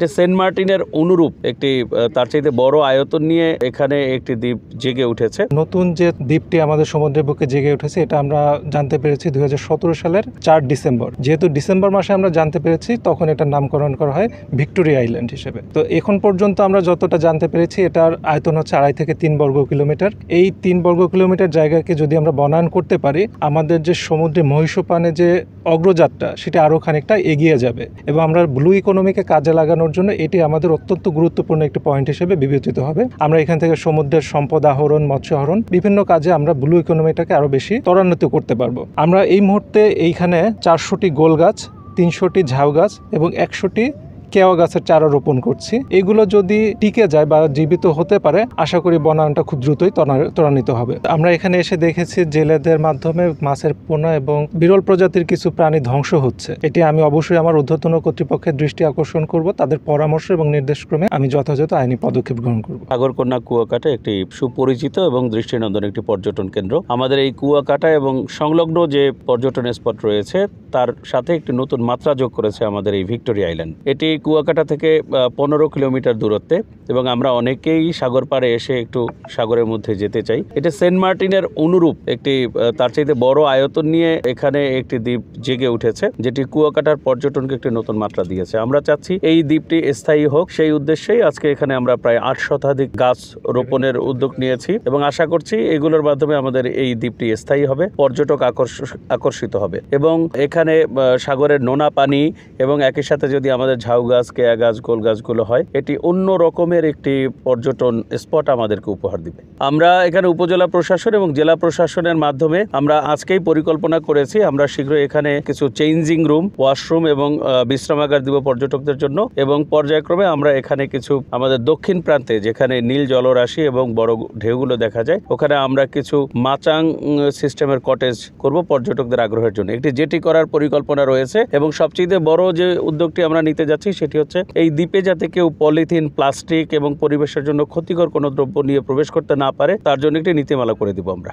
এটা সেন্ট মার্টিনের অনুরূপ একটি তার চাইতে বড় আয়তন নিয়ে এখানে একটি দ্বীপ জেগে উঠেছে। নতুন যে দ্বীপটি আমাদের সমুদ্রের বুকে জেগে উঠেছে এটা আমরা জানতে পেরেছি 2017 সালের 4 ডিসেম্বর। যেহেতু ডিসেম্বর মাসে আমরা জানতে পেরেছি তখন এটার নামকরণ করা হয় ভিক্টোরিয়া আইল্যান্ড হিসেবে। তো এখন পর্যন্ত আমরা যতটা জানতে পেরেছি এটার আয়তন হচ্ছে 2.5 থেকে 3 বর্গ কিলোমিটার। এই 3 বর্গ কিলোমিটার জায়গাকে যদি আমরা বনায়ন করতে পারি আমাদের যে সমুদ্রে মহীশোপানে যে অগ্রযাত্রা সেটা আরও খানিকটা এগিয়ে যাবে এবং আমরা ব্লু ইকোনমিকে কাজে লাগানোর জন্য এটি আমাদের অত্যন্ত গুরুত্বপূর্ণ একটি পয়েন্ট হিসেবে বিবেচিত হবে। আমরা এখান থেকে সমুদ্রের সম্পদ আহরণ, মৎস্য আহরণ, বিভিন্ন কাজে আমরা ব্লু ইকোনমিটাকে আরও বেশি ত্বরান্বিত করতে পারবো। আমরা এই মুহূর্তে এইখানে 400টি গোল গাছ, 300টি ঝাউ গাছ এবং 100টি কেওয়া গাছের চারা রোপণ করছি। এগুলো যদি টিকে যায় বা জীবিত হতে পারে আশা করি বনায়নটা খুব দ্রুতই ত্বরান্বিত হবে। আমরা এখানে এসে দেখেছি জেলেদের মাধ্যমে মাছের পোনা এবং বিরল প্রজাতির কিছু প্রাণী ধ্বংস হচ্ছে। এটি আমি অবশ্যই আমার ঊর্ধ্বতন কর্তৃপক্ষের দৃষ্টি আকর্ষণ করব। তাদের পরামর্শ এবং নির্দেশক্রমে আমি যথাযথ আইনি পদক্ষেপ গ্রহণ করব। সাগরকন্যা কুয়াকাটা একটি সুপরিচিত এবং দৃষ্টিনন্দন একটি পর্যটন কেন্দ্র। আমাদের এই কুয়াকাটা এবং সংলগ্ন যে পর্যটন স্পট রয়েছে তার সাথে একটি নতুন মাত্রা যোগ করেছে আমাদের এই ভিক্টোরিয়া আইল্যান্ড। এটি কুয়াকাটা থেকে 15 কিলোমিটার দূরত্বে এবং আমরা অনেকেই সাগর পাড়ে এসে একটু সাগরের মধ্যে যেতে চাই। এটা সেন্ট মার্টিনের অনুরূপ একটি তার চাইতে বড় আয়তন নিয়ে এখানে একটি দ্বীপ জেগে উঠেছে, যেটি কুয়াকাটার পর্যটনকে একটি নতুন মাত্রা দিয়েছে। আমরা চাচ্ছি এই দ্বীপটি স্থায়ী হোক, সেই উদ্দেশ্যেই আজকে এখানে আমরা প্রায় 8 শতাধিক গাছ রোপণের উদ্যোগ নিয়েছি এবং আশা করছি এগুলোর মাধ্যমে আমাদের এই দ্বীপটি স্থায়ী হবে, পর্যটক আকর্ষিত হবে এবং এখানে সাগরের নোনা পানি এবং একই সাথে যদি আমাদের ঝাউ গাছ, কেয়া গাছ, গোল গাছগুলো হয় এটি অন্য রকমের একটি পর্যটন স্পট আমাদেরকে উপহার দিবে। আমরা এখানে উপজেলা প্রশাসন এবং জেলা প্রশাসনের মাধ্যমে আমরা আজকেই পরিকল্পনা করেছি আমরা শীঘ্রই এখানে কিছু চেঞ্জিং রুম, ওয়াশরুম এবং বিশ্রামাগার দিব পর্যটকদের জন্য এবং পর্যায়ক্রমে আমরা এখানে কিছু আমাদের দক্ষিণ প্রান্তে যেখানে নীল জলরাশি এবং বড় ঢেউগুলো দেখা যায় ওখানে আমরা কিছু মাচাং সিস্টেমের কটেজ করব পর্যটকদের আগ্রহের জন্য। একটি জেটি করার পরিকল্পনা রয়েছে এবং সবচেয়ে বড় যে উদ্যোগটি আমরা নিতে যাচ্ছি সেটি হচ্ছে এই দ্বীপে যাতে কেউ পলিথিন, প্লাস্টিক এবং পরিবেশের জন্য ক্ষতিকর কোনো দ্রব্য নিয়ে প্রবেশ করতে না পারে তার জন্য একটি নীতিমালা করে দিব আমরা।